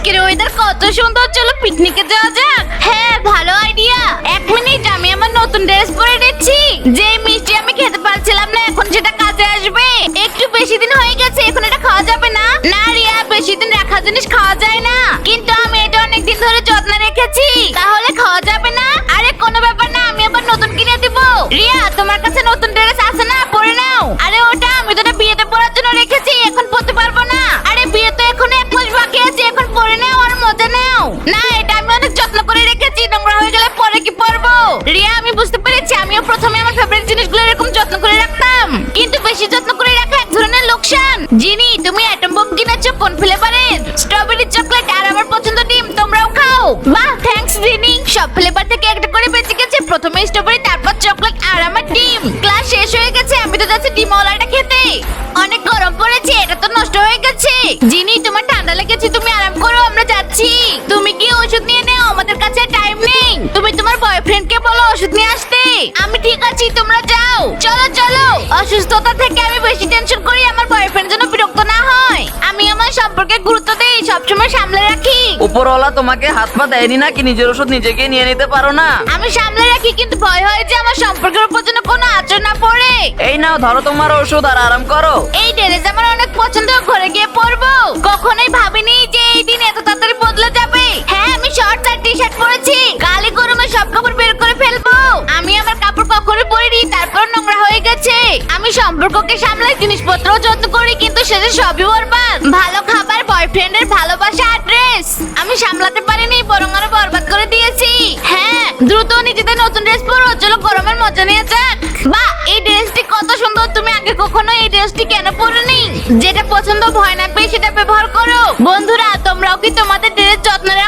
আজকের ওয়েদার কত সুন্দর, চলো পিকনিকে যাওয়া যাক। হ্যাঁ, ভালো আইডিয়া। 1 মিনিট, আমি আমার নতুন ড্রেস পরে নিচ্ছি। যে মিষ্টি আমি খেতে পারছিলাম না, এখন সেটা কাজে আসবে। একটু বেশি দিন হয়ে গেছে, এখন এটা খাওয়া যাবে না। না রিয়া, বেশি দিন রাখা জিনিস খাওয়া যায় না। কিন্তু আমি এটা অনেক দিন ধরে যত্ন রেখেছি, তাহলে খাওয়া যাবে না? আরে কোনো ব্যাপার না, আমি আবার নতুন কিনে দিব। রিয়া, তোমার কাছে নতুন ড্রেস আছে না? পরে নাও। আরে ওটা আমি তো বিয়েতে পরার জন্য রেখেছি, এখন পরতে পারবো না। আরে বিয়ে তো এখন 1 মাস বাকি আছে, এখন পরে নাও আর মজা নাও। না, এটা আমি অনেক যত্ন করে রেখেছি, নোংরা হয়ে গেলে পরে কি পরবো? রিয়া, আমি বুঝতে পেরেছি, আমিও প্রথমে আমার ফেভারিট জিনিসগুলো এরকম যত্ন করে রাখতাম, কিন্তু বেশি যত্ন করে রাখা এক ধরনের লোকসান। জিনি, তুমি অ্যাটম বোম কিনেছো কোন ফ্লেভারের? স্ট্রবেরি চকলেট আর আমার পছন্দ ডিম, তোমরাও খাও। বাহ, থ্যাঙ্কস জিনি। সব ফ্লেভার থেকে একটা করে বেঁচে গেছে, প্রথমে স্ট্রবেরি, তারপর চকলেট আর আমার ডিম। ক্লাস শেষ হয়ে গেছে, আমি তো যাচ্ছি ডিমওয়ালাটা খেতে। অনেক গরম পড়েছে, এটা তো নষ্ট হয়ে গেছে। জিনি, তোমার ঠান্ডা লেগেছে, তুমি আরাম করো, আমরা যাচ্ছি। তুমি কি ওষুধ নিয়ে নাও, আমাদের কাছে টাইম নেই। তুমি তোমার বয়ফ্রেন্ডকে বলো ওষুধ নিয়ে আসতে। আমি ঠিক আছি, তোমরা যাও। চলো চলো, অসুস্থতা থেকে আমি বেশি টেনশন করি, আমার বয়ফ্রেন্ড যেন বিরক্ত না হয়। আমি আমার সম্পর্কে গুরুত্ব দেই, সবসময় সামলে রাখি। উপরওয়ালা তোমাকে হাত পা দেয়নি নাকি নিজের ওষুধ নিজেকে নিয়ে নিতে পারো না? আমি সামলে রাখি, কিন্তু ভয় হয় যে আমার সম্পর্কের উপর যেন কোনো আঁচড় না পড়ে। এই নাও, ধরো তোমার ওষুধ আর আরাম করো। এই ড্রেস আমার অনেক পছন্দ, ঘরে গিয়ে পরবো। কখনোই ভাবিনি যে এই দিন এত তাড়াতাড়ি বদলে যাবে। হ্যাঁ, আমি শর্টস আর টি শার্ট পরেছি, গালি গরমে সব কাপড় বের করে ফেলবো। আমি আমার কাপড় কখনো পরিনি, তারপর নোংরা হয়ে গেছে। আমি সম্পর্ককে সামলাই, জিনিসপত্র যত্ন করি, কিন্তু সেটা সবই বরবাদ। ভালো খাবার, বয়ফ্রেন্ডের ভালোবাসা আর ড্রেস আমি সামলাতে পারিনি, বরং আরো বরবাদ করে দিয়েছি। হ্যাঁ, দ্রুত নিজেদের নতুন ড্রেস পরো, চলো গরমের মজা নিয়ে যাক। বাহ, এই ড্রেসটি কত সুন্দর। তুমি আগে কখনো এই ড্রেসটি কেন পরোনি? যেটা পছন্দ, ভয় না পেয়ে সেটা ব্যবহার করো। বন্ধুরা, তোমরাও কি তোমাদের ড্রেস যত্ন রাখো?